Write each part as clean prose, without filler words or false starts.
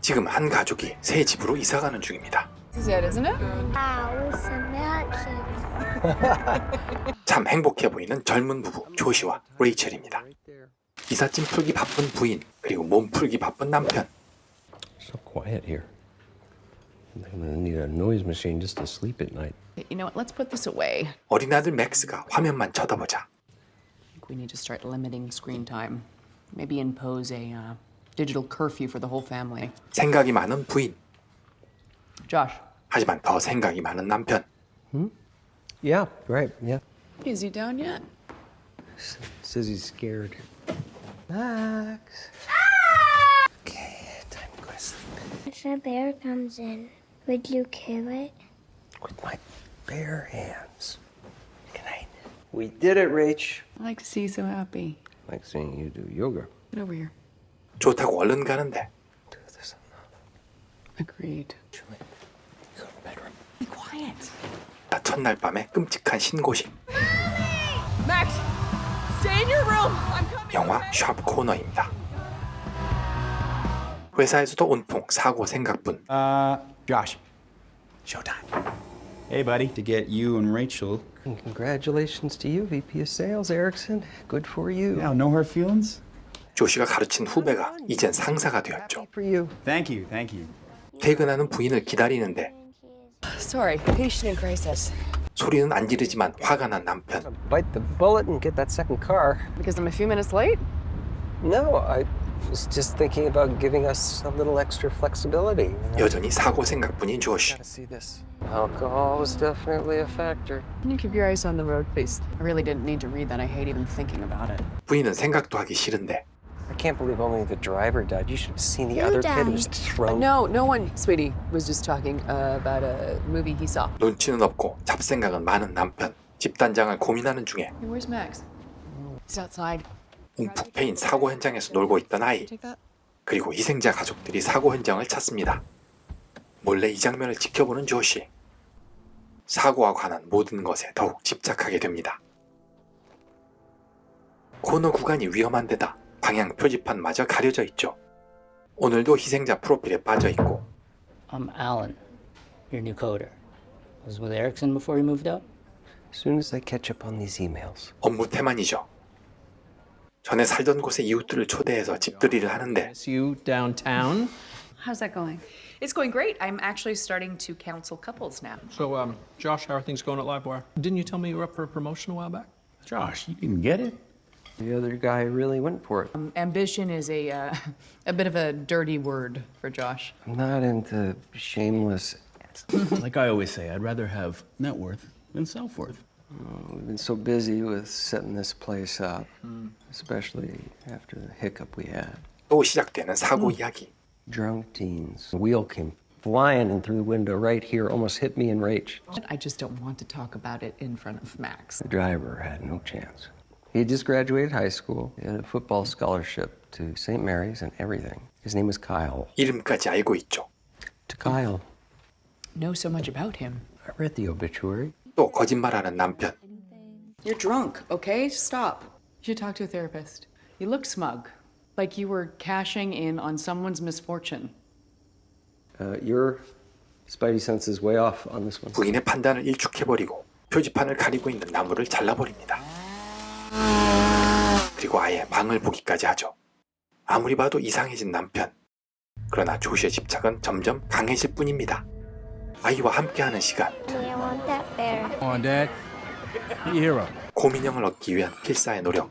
지금 한 가족이 새 집으로 이사가는 중입니다. This is it, isn't it? Wow, some action. 참 행복해 보이는 젊은 부부 조시와 레이첼입니다. 이삿짐 풀기 바쁜 부인, 그리고 몸 풀기 바쁜 남편. So quiet here. I'm gonna need a noise machine just to sleep at night. You know what? Let's put this away. 어린아들 맥스가 화면만 쳐다보자. I think we need to start limiting screen time. Maybe impose a digital curfew for the whole family. 생각이 많은 부인, Josh, 하지만 더 생각이 많은 남편. Yeah, right. Yeah. is he down yet? Says he's scared. Max. Okay, time to go to sleep. If a bear comes in, would you kill it? With my bare hands. Good night. We did it, Rach. I like to see you so happy. Like seeing you do yoga. Get over here. 좋다고 얼른 가는데 Do this enough. Agreed. Julie, go to the bedroom. Be quiet. 나 첫날 밤에 끔찍한 신고식. Max, stay in your room. I'm coming. 영화 샵 코너입니다. 회사에서도 온통 사고 생각뿐. Josh, showtime. Hey, buddy. To get you and Rachel. And congratulations to you, VP of Sales, Erickson. Good for you. Yeah, no hard feelings? 조시가 가르친 후배가 이젠 상사가 되었죠. For you. Thank you, thank you. 퇴근하는 부인을 기다리는데 Sorry, patient in crisis. 소리는 안 지르지만 화가 난 남편. Bite the bullet and get that second car. Because I'm a few minutes late? No, I was just thinking about giving us a little extra flexibility. 여전히 사고 생각뿐인 조시. Gotta see this. Alcohol was definitely a factor. Can you keep your eyes on the road, please? I really didn't need to read that. I hate even thinking about it. 부인은 생각도 하기 싫은데 I can't believe only the driver died. You should have seen the Who other kid who was died? thrown. No one, sweetie, was just talking about a movie he saw. 눈치는 없고 잡생각은 많은 남편. 집단장을 고민하는 중에 Hey, where's Max? He's outside. 움푹 패인 사고 현장에서 놀고 있던 아이. Take that. 그리고 희생자 가족들이 사고 현장을 찾습니다. 몰래 이 장면을 지켜보는 조시. 사고와 관한 모든 것에 더욱 집착하게 됩니다. 코너 구간이 위험한 데다 방향 표지판마저 가려져 있죠. 오늘도 희생자 프로필에 빠져 있고 I'm Alan, your new coder. Was with Erickson before you moved out? As soon as I catch up on these emails. 업무 태만이죠. 전에 살던 곳의 이웃들을 초대해서 집들이를 하는데 You downtown. How's that going? It's going great. I'm actually starting to counsel couples now. So, Josh, how are things going at Livewire? Didn't you tell me you were up for a promotion a while back? Josh, you didn't get it? The other guy really went for it. Ambition is a bit of a dirty word for Josh. I'm not into shameless. Like I always say, I'd rather have net worth than self-worth. We've been so busy with setting this place up, especially after the hiccup we had. 또 시작되는 사고 이야기. Drunk teens. The wheel came flying in through the window right here, almost hit me and Rach. I just don't want to talk about it in front of Max. The driver had no chance. He had just graduated high school. He had a football scholarship to St. Mary's and everything. His name was Kyle. 이름까지 알고 있죠. To Kyle. Know so much about him. I read the obituary. 또 거짓말하는 남편. You're drunk, okay? Stop. You should talk to a therapist. You look smug, like you were cashing in on someone's misfortune. Your spidey sense is way off on this one. 부인의 판단을 일축해버리고 표지판을 가리고 있는 나무를 잘라버립니다. 그리고 아예 방을 보기까지 하죠. 아무리 봐도 이상해진 남편. 그러나 조시의 집착은 점점 강해질 뿐입니다. 아이와 함께하는 시간. I want that bear. Come on, Dad. Be a hero. 고민형을 얻기 위한 필사의 노력.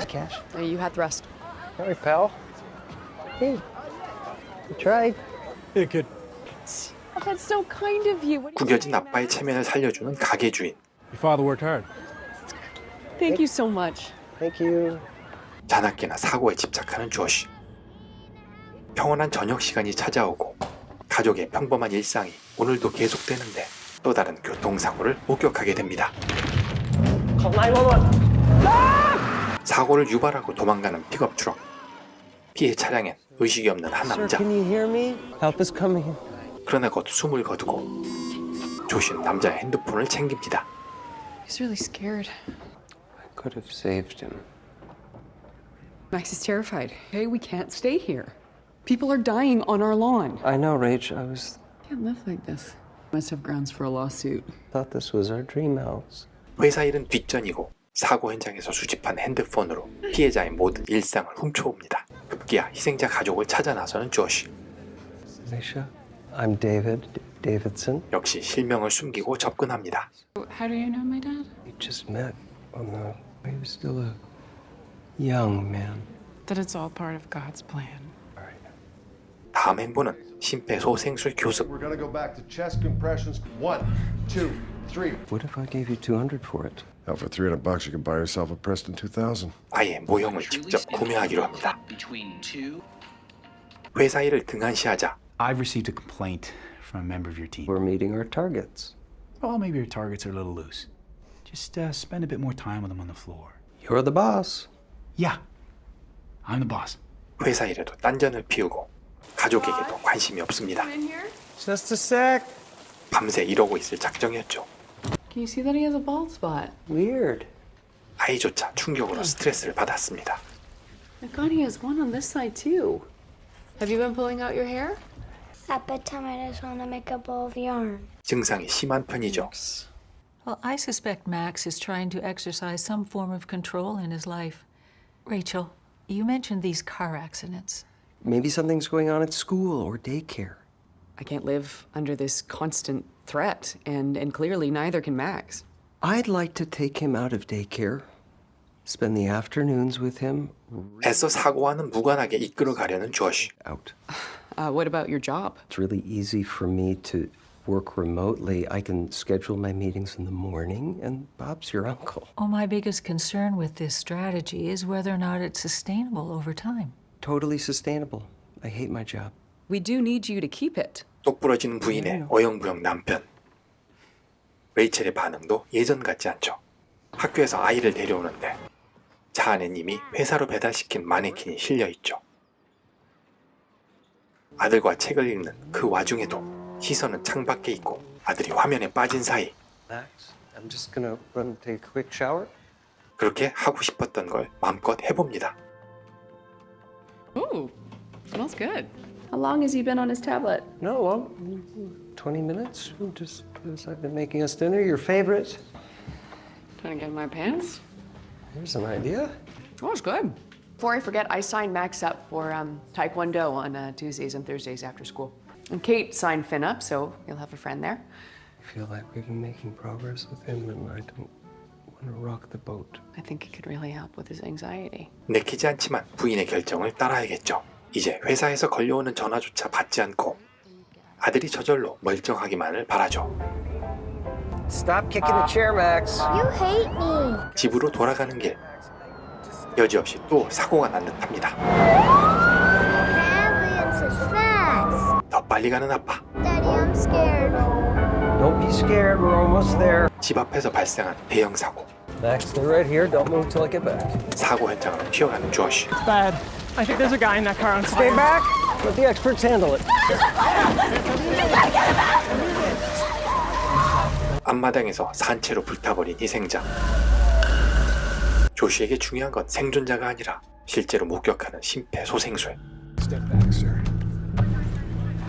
Cash. You had thrust. Sorry, pal. Hey, you tried. Hey, kid. Oh, that's so kind of you. What 구겨진 아빠의 체면을 살려주는 가게 주인. Your father worked hard. Thank you so much. Thank you. 자나깨나 사고에 집착하는 조시. 평온한 저녁 시간이 찾아오고 가족의 평범한 일상이 오늘도 계속되는데 또 다른 교통사고를 목격하게 됩니다. Call 911. 사고를 유발하고 도망가는 픽업 트럭. 피해 차량엔 의식이 없는 한 Sir, 남자. can you hear me? Help is coming. 그러나 곧 숨을 거두고 조시는 남자의 핸드폰을 챙깁니다. He's really scared. I could have saved him. Max is terrified. Hey, we can't stay here. People are dying on our lawn. I know, Rach. Can't live like this. Must have grounds for a lawsuit. Thought this was our dream house. 회사 일은 뒷전이고 사고 현장에서 수집한 핸드폰으로 피해자의 모든 일상을 훔쳐옵니다. 급기야 희생자 가족을 찾아 나서는 조시. Alicia, I'm David Davidson. 역시 실명을 숨기고 접근합니다. How do you know my dad? We just met he was still a young man. That it's all part of God's plan. 다음 행보는 심폐소생술 교습. We're gonna go back to chest compressions. 1, 2, 3. What if I gave you 200 for it? Now for $300 you can buy yourself a Preston 2000. 아예 모형을 직접 구매하기로 합니다. 회사 일을 등한시하자 I've received a complaint from a member of your team. We're meeting our targets. Well, maybe your targets are a little loose. Just spend a bit more time with them on the floor. You're the boss. Yeah, I'm the boss. 회사 일에도 딴전을 피우고 가족에게도 관심이 없습니다. Just a sec. 밤새 이러고 있을 작정이었죠. Can you see that he has a bald spot? Weird. 아이조차 충격으로 스트레스를 받았습니다. I thought he has one on this side too. Have you been pulling out your hair? At bedtime, I just want to make a ball of yarn. 증상이 심한 편이죠. Well, I suspect Max is trying to exercise some form of control in his life. Rachel, you mentioned these car accidents. Maybe something's going on at school or daycare. I can't live under this constant threat, and clearly neither can Max. I'd like to take him out of daycare, spend the afternoons with him. 애써 사고와는 무관하게 이끌어가려는 조시. Out. What about your job? It's really easy for me to work remotely. I can schedule my meetings in the morning, and Bob's your uncle. Oh, my biggest concern with this strategy is whether or not it's sustainable over time. Totally sustainable. I hate my job. We do need you to keep it. 똑부러지는 부인의 어영부영 남편. 레이첼의 반응도 예전 같지 않죠. 학교에서 아이를 데려오는데 차 안에 이미 회사로 배달시킨 마네킹이 실려있죠. 아들과 책을 읽는 그 와중에도 시선은 창밖에 있고 아들이 화면에 빠진 사이 Max, I'm just gonna run take a quick shower. 그렇게 하고 싶었던 걸 마음껏 해봅니다. Ooh, smells good. How long has he been on his tablet? No, well, 20 minutes. Just as I've been making us dinner, your favorite. Trying to get in my pants? Here's an idea. Oh, it's good. Before I forget, I signed Max up for Taekwondo on Tuesdays and Thursdays after school. And Kate signed Finn up, so you'll have a friend there. I feel like we've been making progress with him, and I don't want to rock the boat. I think it could really help with his anxiety. 내키지 않지만 부인의 결정을 따라야겠죠. 이제 회사에서 걸려오는 전화조차 받지 않고 아들이 저절로 멀쩡하기만을 바라죠. Stop kicking the chair, Max. You hate me. 집으로 돌아가는 길 여지없이 또 사고가 난 듯합니다. The ambulance is fast. 더 빨리 가는 아빠. Daddy, I'm scared. Don't be scared. We're almost there. 집 앞에서 발생한 대형 사고. Max, stay right here. Don't move till I get back. 사고 현장으로 튀어가는 조시. Bad. I think there's a guy in that car on Stay fire. back. Let the experts handle it. 앞마당에서 산채로 불타버린 희생자. 조시에게 중요한 건 생존자가 아니라 실제로 목격하는 심폐소생술. Step back, sir.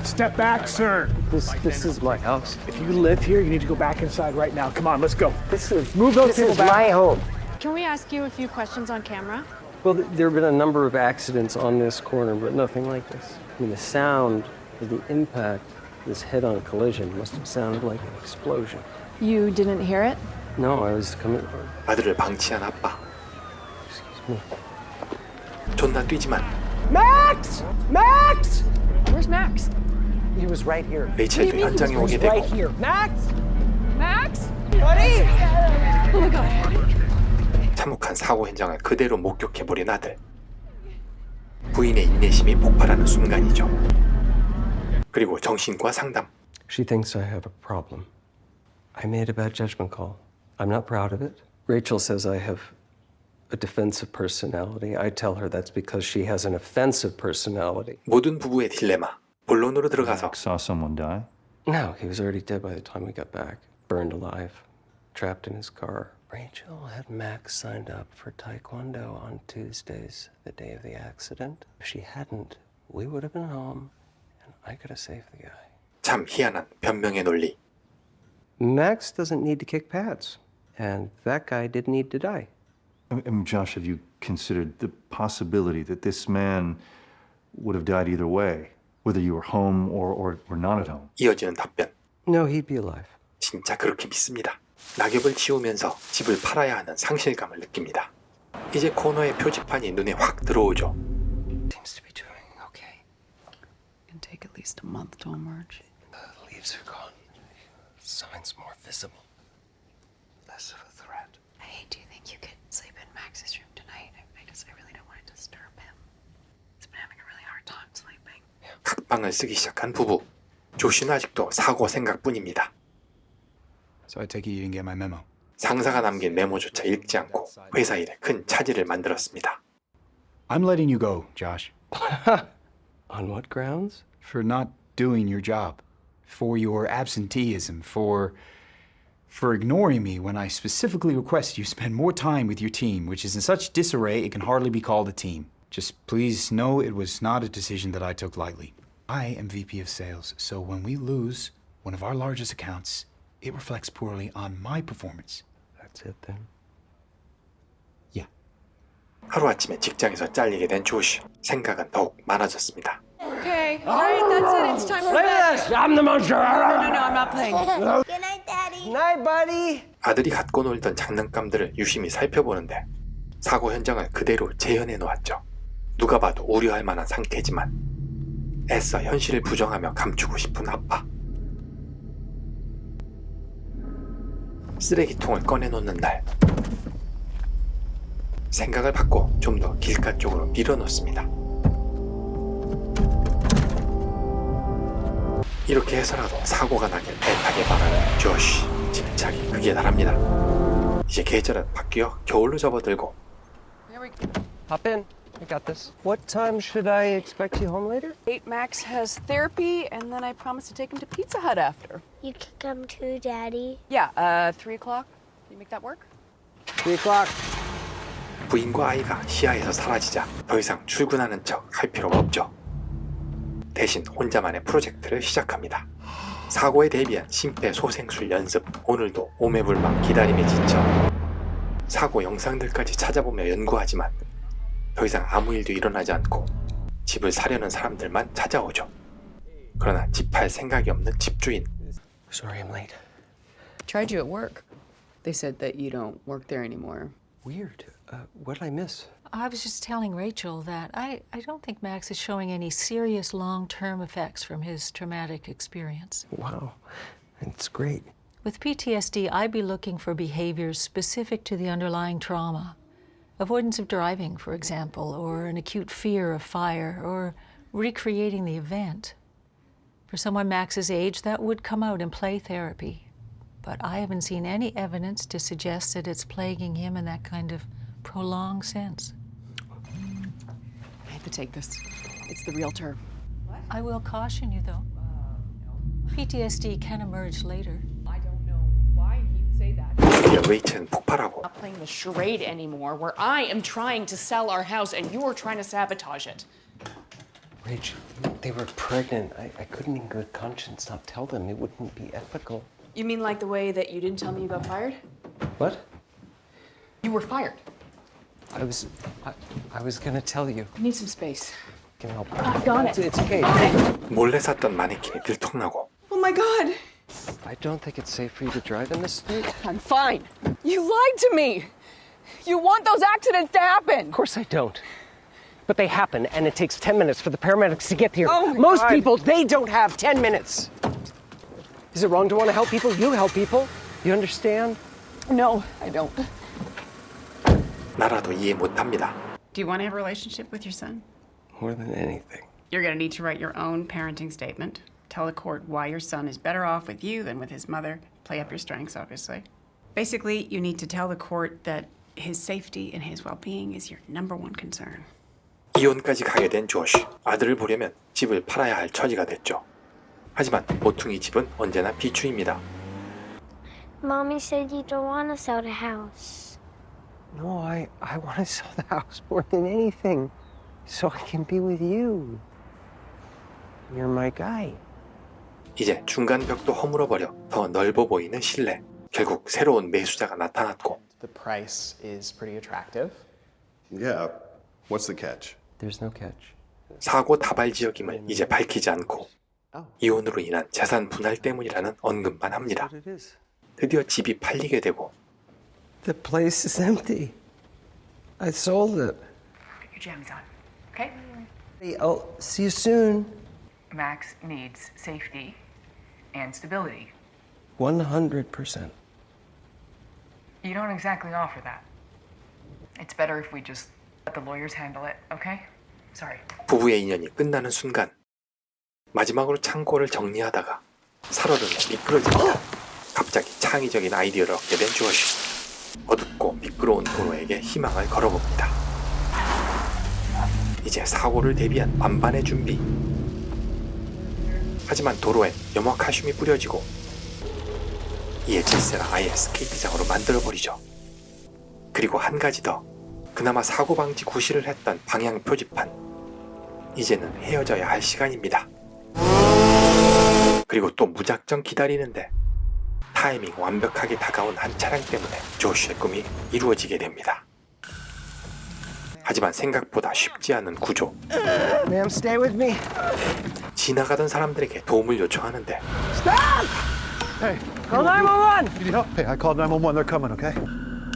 Step back, sir. This is my house. If you live here, you need to go back inside right now. Come on, let's go. Move those people back. My home. Can we ask you a few questions on camera? Well, there have been a number of accidents on this corner, but nothing like this. I mean, the sound of the impact, this head-on collision, must have sounded like an explosion. You didn't hear it? No, I was coming. 아들을 방치한 아빠. Excuse me. 존나 뛰지만 Max! Max! Where's Max? He was right here. 레이첼도 현장에 오게 되고 Right here. Max! Max? Buddy! Oh my god. 참혹한 사고 현장을 그대로 목격해버린 아들. 부인의 인내심이 폭발하는 순간이죠. 그리고 정신과 상담. She thinks I have a problem. I made a bad judgment call. I'm not proud of it. Rachel says I have a defensive personality. I tell her that's because she has an offensive personality. 모든 부부의 딜레마. 본론으로 들어가서 Saw someone die. No, he was already dead by the time we got back. Burned alive. Trapped in his car. Rachel had Max signed up for Taekwondo on Tuesdays, the day of the accident. If she hadn't, we would have been home, and I could have saved the guy. 참 희한한 변명의 논리. Max doesn't need to kick pads, and that guy didn't need to die. Josh, have you considered the possibility that this man would have died either way, whether you were home or not at home? 이어지는 답변. No, he'd be alive. 진짜 그렇게 믿습니다. 낙엽을 지우면서 집을 팔아야 하는 상실감을 느낍니다. 이제 코너의 표지판이 눈에 확 들어오죠. Seems to be doing okay. It can take at least a month to emerge. The leaves are gone. Signs more visible. Less of a threat. Hey, do you think you could sleep in Max's room tonight? I really don't want to disturb him. He's been having a really hard time sleeping. 각방을 쓰기 시작한 부부. 조시는 아직도 사고 생각뿐입니다. So I take it you didn't get my memo. 상사가 남긴 메모조차 읽지 않고 회사 일에 큰 차질을 만들었습니다. I'm letting you go, Josh, On what grounds? for not doing your job, for your absenteeism, for ignoring me when I specifically requested you spend more time with your team, which is in such disarray it can hardly be called a team. Just please know it was not a decision that I took lightly. I am VP of Sales, so when we lose one of our largest accounts, it reflects poorly on my performance. That's it then. Yeah. 하루아침에 직장에서 잘리게 된 조시. 생각은 더욱 많아졌습니다. Okay, all right, that's it. It's time for bed. I'm the monster. No, I'm not playing. Good night, Daddy. Night, buddy. 아들이 갖고 놀던 장난감들을 유심히 살펴보는데 사고 현장을 그대로 재현해 놓았죠. 누가 봐도 우려할 만한 상태지만 애써 현실을 부정하며 감추고 싶은 아빠. 쓰레기통을 꺼내놓는 날. 생각을 바꿔 좀 더 길가 쪽으로 밀어놓습니다. 이렇게 해서라도 사고가 나길 애타게 바라는 조시. 집착이 극에 달합니다. 이제 계절은 바뀌어 겨울로 접어들고 Hop in. I got this. What time should I expect you home later? 8 Max has therapy, and then I promised to take him to Pizza Hut after. You can come too, Daddy. Yeah, 3 o'clock. Can you make that work? 3 o'clock. 부인과 아이가 시야에서 사라지자 더 이상 출근하는 척 할 필요가 없죠. 대신 혼자만의 프로젝트를 시작합니다. 사고에 대비한 심폐소생술 연습. 오늘도 오매불망 기다림에 지쳐 사고 영상들까지 찾아보며 연구하지만 더 이상 아무 일도 일어나지 않고 집을 사려는 사람들만 찾아오죠. 그러나 집 팔 생각이 없는 집주인. Sorry I'm late. Tried you at work. They said that you don't work there anymore. Weird. What did I miss? I was just telling Rachel that I don't think Max is showing any serious long-term effects from his traumatic experience. Wow. It's great. With PTSD, I'd be looking for behaviors specific to the underlying trauma. Avoidance of driving, for example, or an acute fear of fire, or recreating the event. For someone Max's age, that would come out in play therapy. But I haven't seen any evidence to suggest that it's plaguing him in that kind of prolonged sense. I have to take this. It's the realtor. I will caution you, though. PTSD can emerge later. I don't know why he would say that. 드디어 레이첼은 폭발하고 Not playing the charade anymore, where I am trying to sell our house and you are trying to sabotage it. Rach, they were pregnant. I couldn't in good conscience not tell them. It wouldn't be ethical. You mean like the way that you didn't tell me you got fired? What? You were fired. I was gonna tell you. I need some space. Can help. Got it. It's okay. 몰래 샀던 마네킹이 들통나고 Oh my God! I don't think it's safe for you to drive in this state. I'm fine. You lied to me. You want those accidents to happen. Of course I don't. But they happen, and it takes 10 minutes for the paramedics to get here. Oh my Most God. people, they don't have 10 minutes. Is it wrong to want to help people? You help people. You understand? No, I don't. 나라도 이해 못합니다. Do you want to have a relationship with your son? More than anything. You're going to need to write your own parenting statement. Tell the court why your son is better off with you than with his mother. Play up your strengths, obviously. Basically, you need to tell the court that his safety and his well-being is your #1 concern. 이혼까지 가게 된 조시. 아들을 보려면 집을 팔아야 할 처지가 됐죠. 하지만 모퉁이 집은 언제나 비추입니다. Mommy said you don't want to sell the house. No, I want to sell the house more than anything. So I can be with you. You're my guy. 이제 중간 벽도 허물어버려 더 넓어 보이는 실내. 결국 새로운 매수자가 나타났고 The price is pretty attractive. Yeah. What's the catch? There's no catch. 사고 다발 지역임을 이제 밝히지 않고 이혼으로 인한 재산 분할 때문이라는 언급만 합니다. What it is. 드디어 집이 팔리게 되고 The place is empty. I sold it. Put your jammies on, okay? I'll see you soon. Max needs safety and stability. 100%. You don't exactly offer that. It's better if we just let the lawyers handle it, okay? Sorry. 부부의 인연이 끝나는 순간 마지막으로 창고를 정리하다가 살얼음에 미끄러집니다. 갑자기 창의적인 아이디어를 얻게 된 조시. 어둡고 미끄러운 도로에게 희망을 걸어봅니다. 이제 사고를 대비한 만반의 준비. 하지만 도로엔 염화칼슘이 뿌려지고 이에 질세라 아예 스케이트장으로 만들어버리죠. 그리고 한 가지 더. 그나마 사고 방지 구실을 했던 방향 표지판. 이제는 헤어져야 할 시간입니다. 그리고 또 무작정 기다리는데 타이밍 완벽하게 다가온 한 차량 때문에 조슈의 꿈이 이루어지게 됩니다. 하지만 생각보다 쉽지 않은 구조. Ma'am, stay with me. 지나가던 사람들에게 도움을 요청하는데 Hey. Call 911. Need help? Hey, I called 911. They're coming, okay?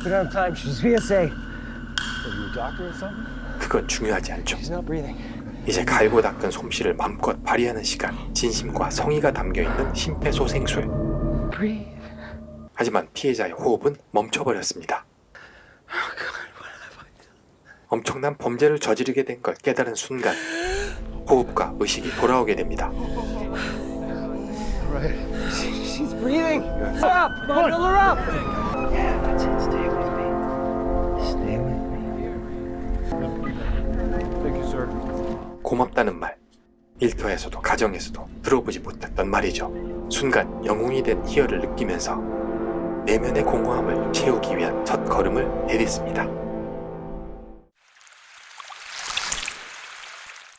We don't have time. She's VSA. Are you a doctor or something? 그건 중요하지 않죠. She's not breathing. 이제 갈고 닦은 솜씨를 맘껏 발휘하는 시간. 진심과 성의가 담겨있는 심폐소생술. Breathe. 하지만 피해자의 호흡은 멈춰버렸습니다. 엄청난 범죄를 저지르게 된 걸 깨달은 순간 호흡과 의식이 돌아오게 됩니다. Right. She's breathing. Up. Come on, fill her up. Yeah, that's it. Stay with me. Stay with me. Thank you, sir. 고맙다는 말. 일터에서도 가정에서도 들어보지 못했던 말이죠. 순간 영웅이 된 희열을 느끼면서 내면의 공허함을 채우기 위한 첫 걸음을 내딛습니다.